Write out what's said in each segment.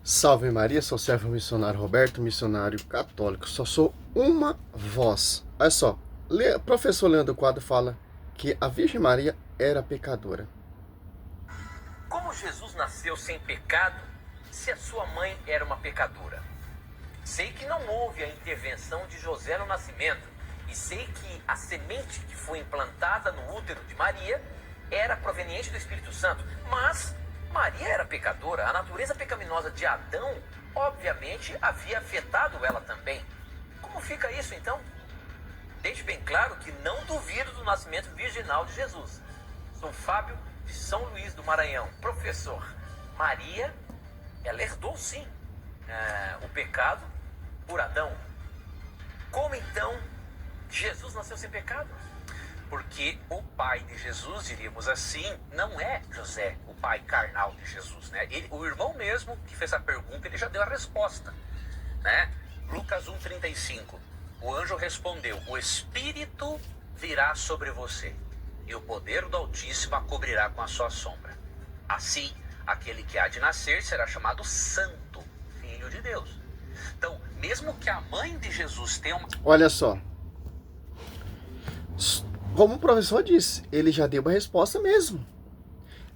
Salve Maria, sou servo missionário Roberto, missionário católico. Só sou uma voz. Olha só, professor Leandro Quadro fala que a Virgem Maria era pecadora. Como Jesus nasceu sem pecado, se a sua mãe era uma pecadora? Sei que não houve a intervenção de José no nascimento, e sei que a semente que foi implantada no útero de Maria era proveniente do Espírito Santo, mas Maria era pecadora. A natureza pecaminosa de Adão, obviamente, havia afetado ela também. Como fica isso, então? Deixe bem claro que não duvido do nascimento virginal de Jesus. Sou Fábio de São Luís do Maranhão, professor. Maria, ela herdou sim o pecado por Adão. Como então Jesus nasceu sem pecado? Porque o pai de Jesus, diríamos assim, não é José, o pai carnal de Jesus, né? O irmão mesmo que fez a pergunta, ele já deu a resposta, né? Lucas 1,35. O anjo respondeu: o Espírito virá sobre você, e o poder do Altíssimo a cobrirá com a sua sombra. Assim, aquele que há de nascer será chamado Santo, Filho de Deus. Então, mesmo que a mãe de Jesus tenha uma... Olha só, como o professor disse, ele já deu uma resposta mesmo.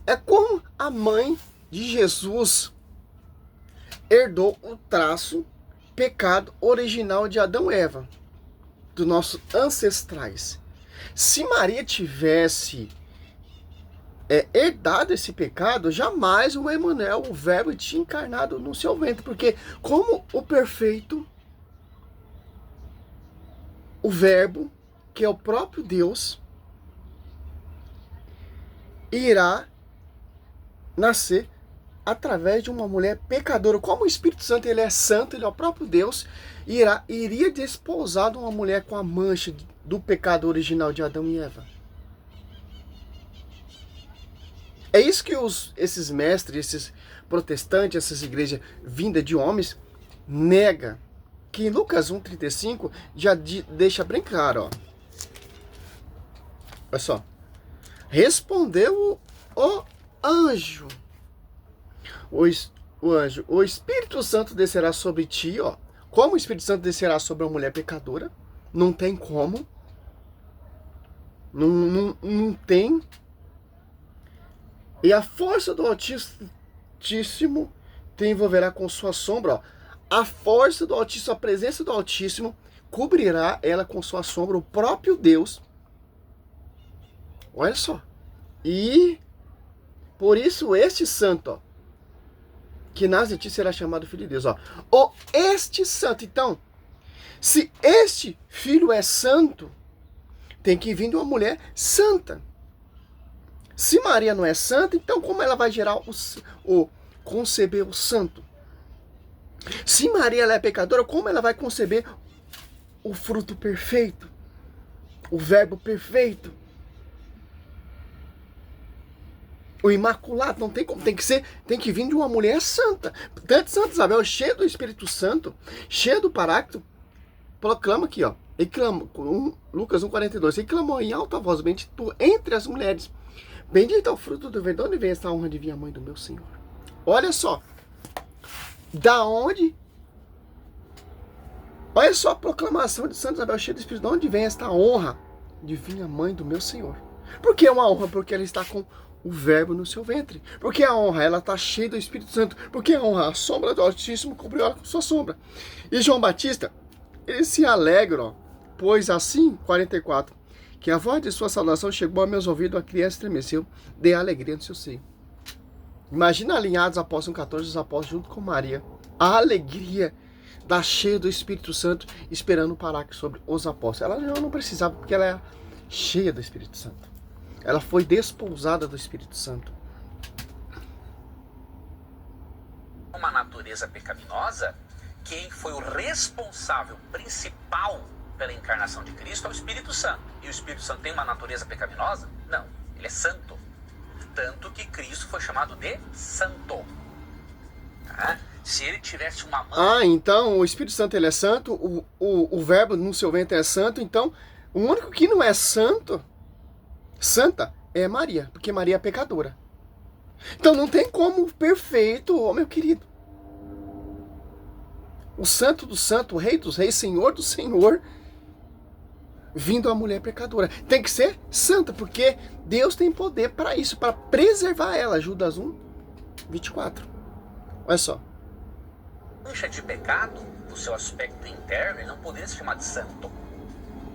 É como a mãe de Jesus herdou o traço, pecado original de Adão e Eva, dos nossos ancestrais. Se Maria tivesse herdado esse pecado, jamais o Emmanuel, o Verbo, tinha encarnado no seu ventre, porque como o perfeito, o Verbo, que é o próprio Deus, irá nascer através de uma mulher pecadora. Como o Espírito Santo ele é santo, ele é o próprio Deus, iria desposar de uma mulher com a mancha do pecado original de Adão e Eva. É isso que esses mestres, esses protestantes, essas igrejas vindas de homens, nega. Que em Lucas 1,35 já deixa bem claro, ó. Olha só. Respondeu o anjo. O anjo, o Espírito Santo descerá sobre ti, ó. Como o Espírito Santo descerá sobre uma mulher pecadora? Não tem como. Não tem. E a força do Altíssimo te envolverá com sua sombra, ó. A força do Altíssimo, a presença do Altíssimo, cobrirá ela com sua sombra, o próprio Deus. Olha só. E por isso este santo, ó, que nasce de ti será chamado filho de Deus. Ó. Este santo, então, se este filho é santo, tem que vir de uma mulher santa. Se Maria não é santa, então como ela vai gerar conceber o santo? Se Maria ela é pecadora, como ela vai conceber o fruto perfeito? O verbo perfeito? O imaculado, não tem como, tem que vir de uma mulher santa. Tanto Santa Isabel, cheia do Espírito Santo, cheia do Paráclito, proclama aqui, ó, Lucas 1,42, ele clamou em alta voz: bendito tu entre as mulheres, bendito é o fruto do ventre, de onde vem esta honra de vir a mãe do meu Senhor? Olha só, da onde? Olha só a proclamação de Santa Isabel, cheia do Espírito, de onde vem esta honra de vir a mãe do meu Senhor? Por que é uma honra? Porque ela está com o Verbo no seu ventre. Porque a honra, ela está cheia do Espírito Santo. Porque a honra, a sombra do Altíssimo cobriu ela com sua sombra. E João Batista, ele se alegra, ó, pois assim, 44, que a voz de sua saudação chegou a meus ouvidos, a criança estremeceu de alegria no seu seio. Imagina alinhados apóstolos 14, os apóstolos junto com Maria, a alegria da cheia do Espírito Santo, esperando o Paráclito sobre os apóstolos. Ela já não precisava, porque ela é cheia do Espírito Santo. Ela foi despousada do Espírito Santo. Uma natureza pecaminosa, quem foi o responsável principal pela encarnação de Cristo é o Espírito Santo. E o Espírito Santo tem uma natureza pecaminosa? Não, ele é santo. Tanto que Cristo foi chamado de santo. Tá? Se ele tivesse uma mãe... Então o Espírito Santo ele é santo, o Verbo no seu ventre é santo, então o único que não é santo, santa, é Maria, porque Maria é pecadora. Então não tem como perfeito, meu querido. O santo do santo, o rei dos reis, senhor do senhor, vindo a mulher pecadora. Tem que ser santa, porque Deus tem poder para isso, para preservar ela. Judas 1, 24. Olha só. Mancha de pecado, no seu aspecto interno, ele não poderia se chamar de santo.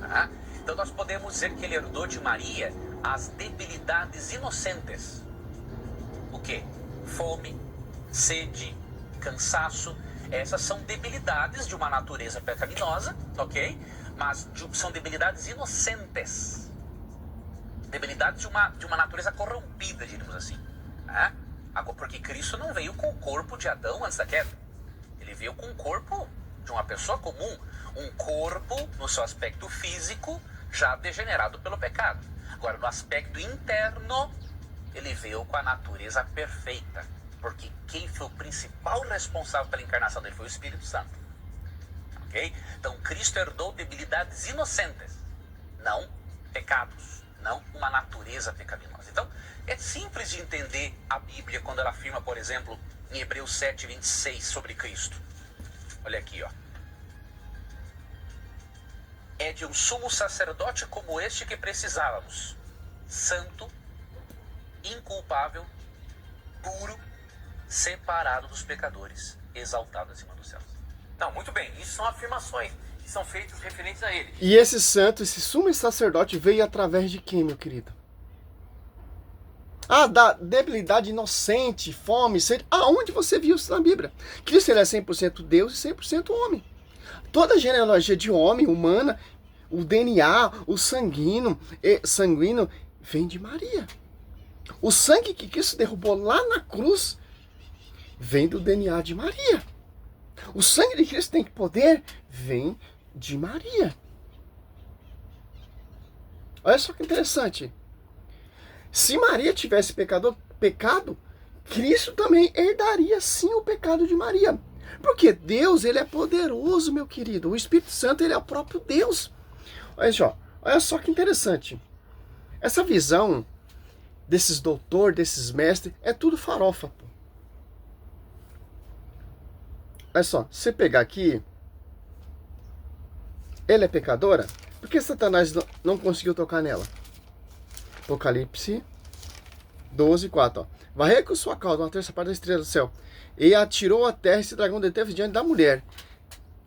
Tá? Então nós podemos dizer que ele herdou de Maria as debilidades inocentes. O quê? Fome, sede, cansaço. Essas são debilidades de uma natureza pecaminosa, ok? Mas são debilidades inocentes. Debilidades de uma natureza corrompida, diríamos assim. Tá? Porque Cristo não veio com o corpo de Adão antes da queda. Ele veio com o corpo de uma pessoa comum. Um corpo, no seu aspecto físico, já degenerado pelo pecado. Agora, no aspecto interno, ele veio com a natureza perfeita. Porque quem foi o principal responsável pela encarnação dele foi o Espírito Santo. Ok? Então, Cristo herdou debilidades inocentes. Não pecados. Não uma natureza pecaminosa. Então, é simples de entender a Bíblia quando ela afirma, por exemplo, em Hebreus 7, 26, sobre Cristo. Olha aqui, ó. É de um sumo sacerdote como este que precisávamos. Santo, inculpável, puro, separado dos pecadores, exaltado acima dos céus. Não, muito bem, isso são afirmações que são feitas referentes a ele. E esse santo, esse sumo sacerdote veio através de quem, meu querido? Ah, da debilidade inocente, fome, sede. Aonde você viu isso na Bíblia? Cristo ele é 100% Deus e 100% homem. Toda a genealogia de homem, humana, o DNA, o sanguíneo, vem de Maria. O sangue que Cristo derrubou lá na cruz vem do DNA de Maria. O sangue de Cristo tem poder, vem de Maria. Olha só que interessante. Se Maria tivesse pecado, Cristo também herdaria sim o pecado de Maria. Porque Deus, ele é poderoso, meu querido. O Espírito Santo, ele é o próprio Deus. Olha só que interessante. Essa visão desses doutores, desses mestres, é tudo farofa. Pô. Olha só, se você pegar aqui, ela é pecadora? Por que Satanás não conseguiu tocar nela? Apocalipse 12, 4. Ó. Varreu com sua cauda uma terça parte da estrela do céu e atirou a terra, esse dragão deteve diante da mulher,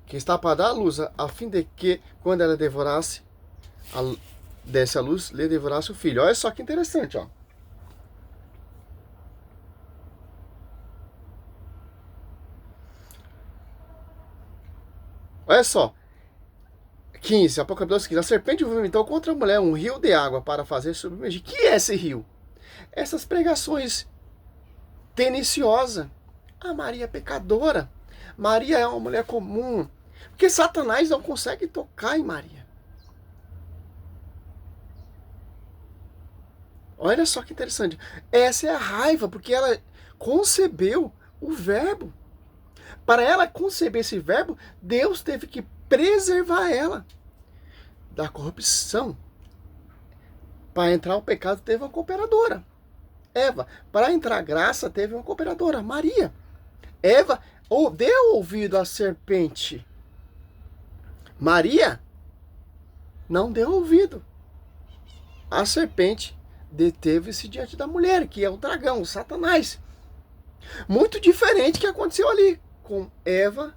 que está para dar a luz, a fim de que, quando ela desse a luz, lhe devorasse o filho. Olha só que interessante, ó. Olha só. 15, Apocalipse 15. A serpente vomitou contra a mulher um rio de água para fazer submergir. Que é esse rio? Essas pregações teniciosas. A Maria é pecadora. Maria é uma mulher comum. Porque Satanás não consegue tocar em Maria. Olha só que interessante. Essa é a raiva, porque ela concebeu o verbo. Para ela conceber esse verbo, Deus teve que preservar ela da corrupção. Para entrar o pecado, teve uma cooperadora, Eva. Para entrar a graça, teve uma cooperadora, Maria. Eva deu ouvido à serpente. Maria não deu ouvido. A serpente deteve-se diante da mulher, que é o dragão, o Satanás. Muito diferente do que aconteceu ali com Eva.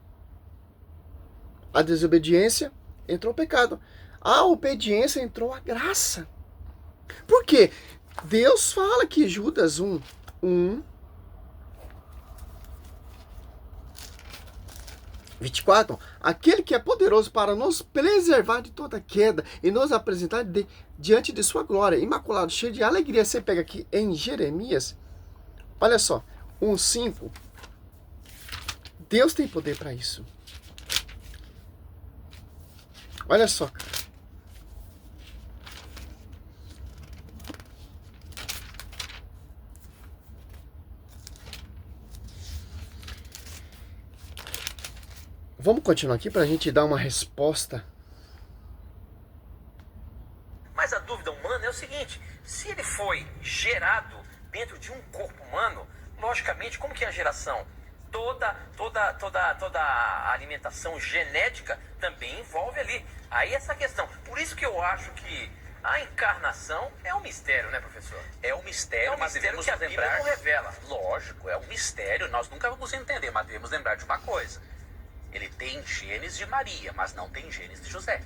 A desobediência, entrou o pecado. A obediência, entrou a graça. Por quê? Deus fala que Judas 1, 24, aquele que é poderoso para nos preservar de toda queda e nos apresentar diante de sua glória, imaculado, cheio de alegria. Você pega aqui em Jeremias, olha só, 1:5. Deus tem poder para isso. Olha só, cara. Vamos continuar aqui para a gente dar uma resposta. Mas a dúvida humana é o seguinte: se ele foi gerado dentro de um corpo humano, logicamente, como que é a geração? Toda toda a alimentação genética também envolve ali. Aí essa questão. Por isso que eu acho que a encarnação é um mistério, né, professor? É um mistério, mas devemos que a Bíblia lembrar. não revela. Lógico, é um mistério, nós nunca vamos entender, mas devemos lembrar de uma coisa. Ele tem genes de Maria, mas não tem genes de José.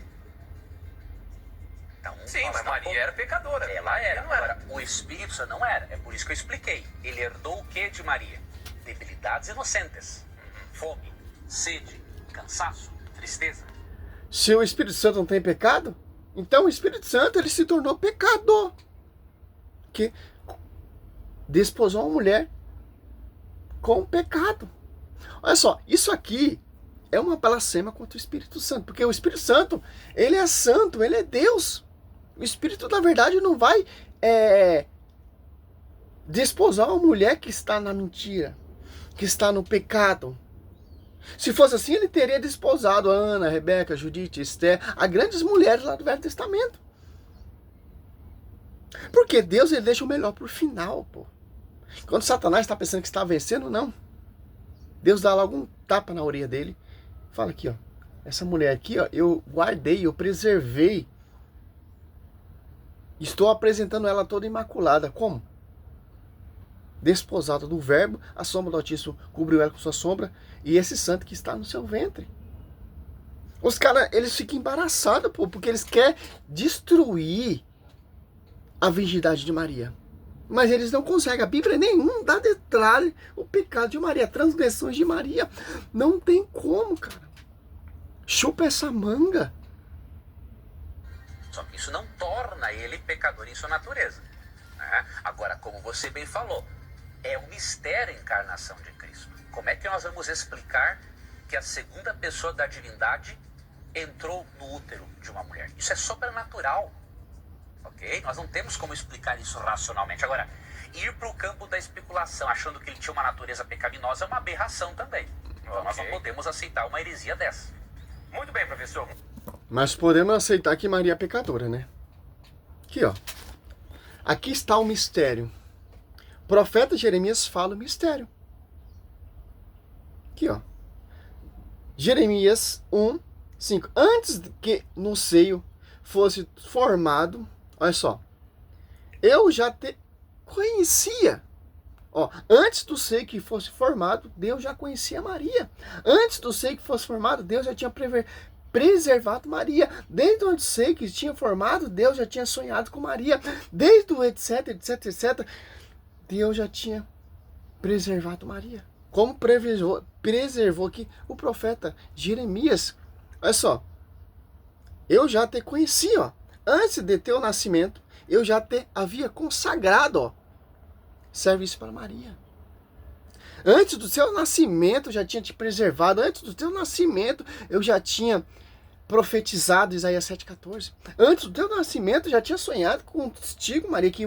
Então, Sim, nós mas não Maria era pecadora. Ela era. Não era. Agora, o Espírito Santo não era. É por isso que eu expliquei. Ele herdou o que de Maria? Debilidades inocentes. Fome, sede, cansaço, tristeza. Se o Espírito Santo não tem pecado, então o Espírito Santo ele se tornou pecador. Que desposou uma mulher com pecado. Olha só, isso aqui é uma blasfêmia contra o Espírito Santo. Porque o Espírito Santo, ele é santo, ele é Deus. O Espírito, na verdade, não vai desposar uma mulher que está na mentira, que está no pecado. Se fosse assim, ele teria desposado a Ana, a Rebeca, a Judite, a Esther, as grandes mulheres lá do Velho Testamento. Porque Deus ele deixa o melhor por final, pô. Quando Satanás está pensando que está vencendo, não. Deus dá logo um tapa na orelha dele. Fala aqui, ó. Essa mulher aqui, ó, eu guardei, eu preservei. Estou apresentando ela toda imaculada. Como? Desposada do Verbo, a sombra do Altíssimo cobriu ela com sua sombra, e esse santo que está no seu ventre. Os caras, eles ficam embaraçados, pô, porque eles querem destruir a virgindade de Maria. Mas eles não conseguem. A Bíblia nenhum dá detalhe o pecado de Maria, transgressões de Maria. Não tem como, cara. Chupa essa manga. Só que isso não torna ele pecador em sua natureza. Né? Agora, como você bem falou, é um mistério a encarnação de Cristo. Como é que nós vamos explicar que a segunda pessoa da divindade entrou no útero de uma mulher? Isso é sobrenatural. Ok? Nós não temos como explicar isso racionalmente. Agora, ir para o campo da especulação achando que ele tinha uma natureza pecaminosa é uma aberração também. Então nós não podemos aceitar uma heresia dessa. Muito bem, professor. Mas podemos aceitar que Maria é pecadora, né? Aqui, ó. Aqui está o mistério. O profeta Jeremias fala o mistério. Aqui, ó. Jeremias 1, 5. Antes que no seio fosse formado, olha só. Eu já te conhecia. Ó, antes do seio que fosse formado, Deus já conhecia Maria. Antes do seio que fosse formado, Deus já tinha preservado Maria. Desde o seio que tinha formado, Deus já tinha sonhado com Maria. Desde o etc, etc, etc, Deus já tinha preservado Maria. Como preservou aqui o profeta Jeremias. Olha só. Eu já te conhecia, ó. Antes de teu nascimento, eu já te havia consagrado, ó. Serviço para Maria. Antes do seu nascimento, eu já tinha te preservado. Antes do teu nascimento, eu já tinha profetizado Isaías 7,14. Antes do teu nascimento, eu já tinha sonhado contigo, Maria, que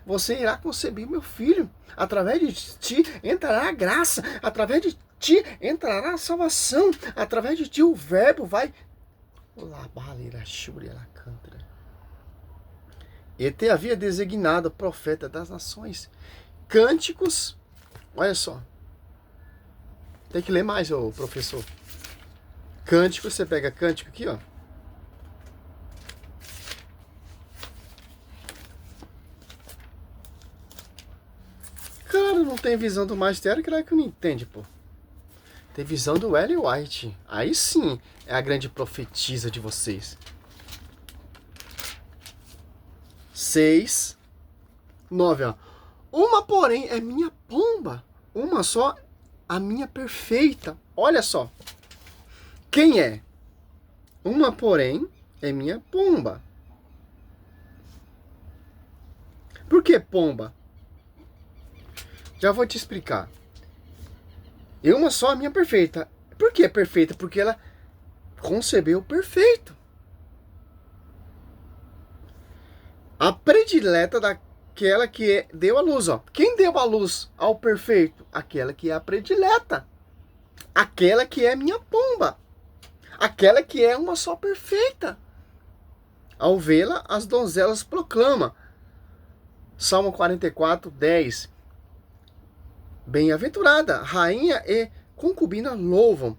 você irá conceber meu filho. Através de ti entrará a graça. Através de ti entrará a salvação. Através de ti o verbo vai... Ele te havia designado profeta das nações. Cânticos. Olha só. Tem que ler mais, ô professor. Cântico, você pega cântico aqui, ó. Cara, não tem visão do magistério, que não entende, pô. Tem visão do Ellen White. Aí sim é a grande profetisa de vocês. 6, 9, ó. Uma, porém, é minha pomba. Uma só, a minha perfeita. Olha só. Quem é? Uma, porém, é minha pomba. Por que pomba? Já vou te explicar. E uma só, a minha perfeita. Por que perfeita? Porque ela concebeu perfeito. A predileta daquela que deu a luz, ó. Quem deu a luz ao perfeito? Aquela que é a predileta. Aquela que é minha pomba. Aquela que é uma só perfeita. Ao vê-la, as donzelas proclamam. Salmo 44, 10. Bem-aventurada, rainha e concubina louvam.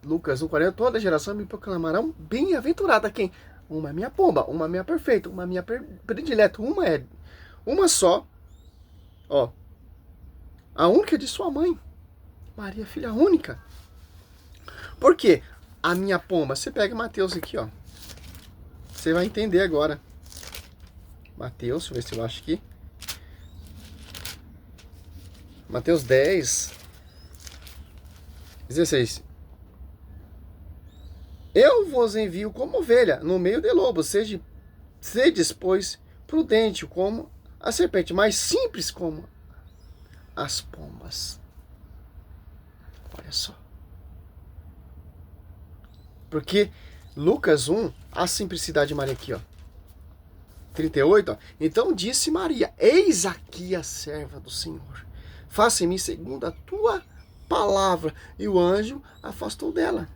Lucas 1,40, toda geração me proclamarão bem-aventurada. Quem? Uma é minha pomba, uma é minha perfeita, uma é minha predileta, uma só. Ó, a única de sua mãe, Maria, filha única. Por quê? A minha pomba, você pega Mateus aqui, ó. Você vai entender agora. Mateus, deixa eu ver se eu acho aqui. Mateus 10, 16. Eu vos envio como ovelha no meio de lobos. Sedes, pois, prudente como a serpente, mas simples como as pombas. Olha só. Porque Lucas 1, a simplicidade de Maria aqui, ó. 38, ó. Então disse Maria, eis aqui a serva do Senhor. Faça em mim segundo a tua palavra. E o anjo afastou dela.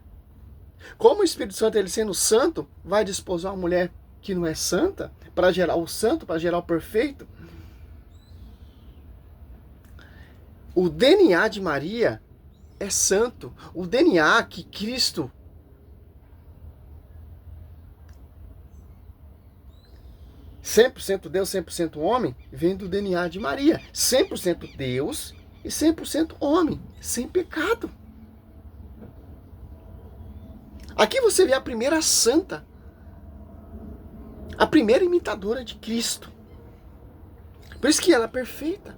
Como o Espírito Santo, ele sendo santo, vai desposar uma mulher que não é santa, para gerar o santo, para gerar o perfeito. O DNA de Maria é santo. O DNA que Cristo 100% Deus, 100% homem, vem do DNA de Maria. 100% Deus e 100% homem, sem pecado. Aqui você vê a primeira santa, a primeira imitadora de Cristo. Por isso que ela é perfeita.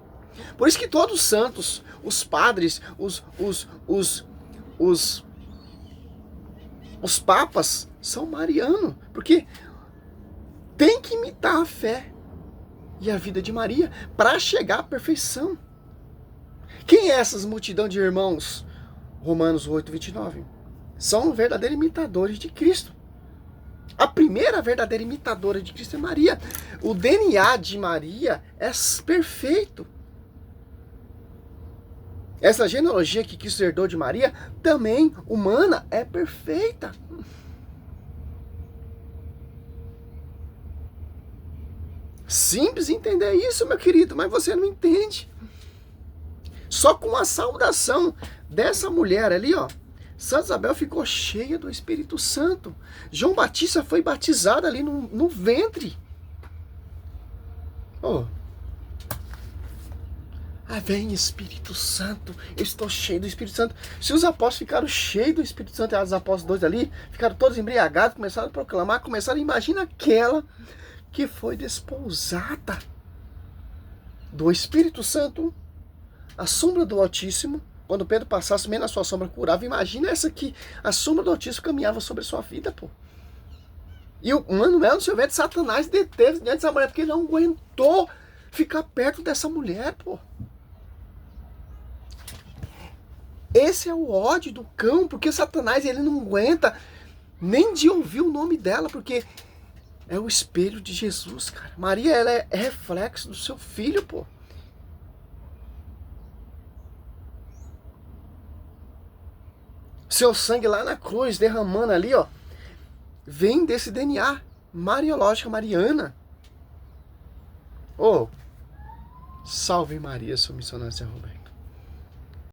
Por isso que todos os santos, os padres, os papas são marianos. Porque tem que imitar a fé e a vida de Maria para chegar à perfeição. Quem é essas multidão de irmãos? Romanos 8, 29. São verdadeiros imitadores de Cristo. A primeira verdadeira imitadora de Cristo é Maria. O DNA de Maria é perfeito. Essa genealogia que Cristo herdou de Maria, também humana, é perfeita. Simples entender isso, meu querido, mas você não entende. Só com a saudação dessa mulher ali, ó, Santa Isabel ficou cheia do Espírito Santo. João Batista foi batizado ali no ventre. Oh. Ah, vem Espírito Santo, eu estou cheio do Espírito Santo. Se os apóstolos ficaram cheios do Espírito Santo, e os apóstolos 2 ali, ficaram todos embriagados, começaram a proclamar, imagina aquela que foi desposada do Espírito Santo, a sombra do Altíssimo. Quando Pedro passasse meio na sua sombra, curava. Imagina essa aqui, a sombra do Altíssimo caminhava sobre a sua vida, pô. E o Manuel, no seu ventre, Satanás deteve diante dessa mulher, porque ele não aguentou ficar perto dessa mulher, pô. Esse é o ódio do cão, porque Satanás, ele não aguenta nem de ouvir o nome dela, porque é o espelho de Jesus, cara. Maria, ela é reflexo do seu filho, pô. Seu sangue lá na cruz, derramando ali, ó, vem desse DNA mariológico, mariana. Oh, salve Maria, sou missionário de Rubem.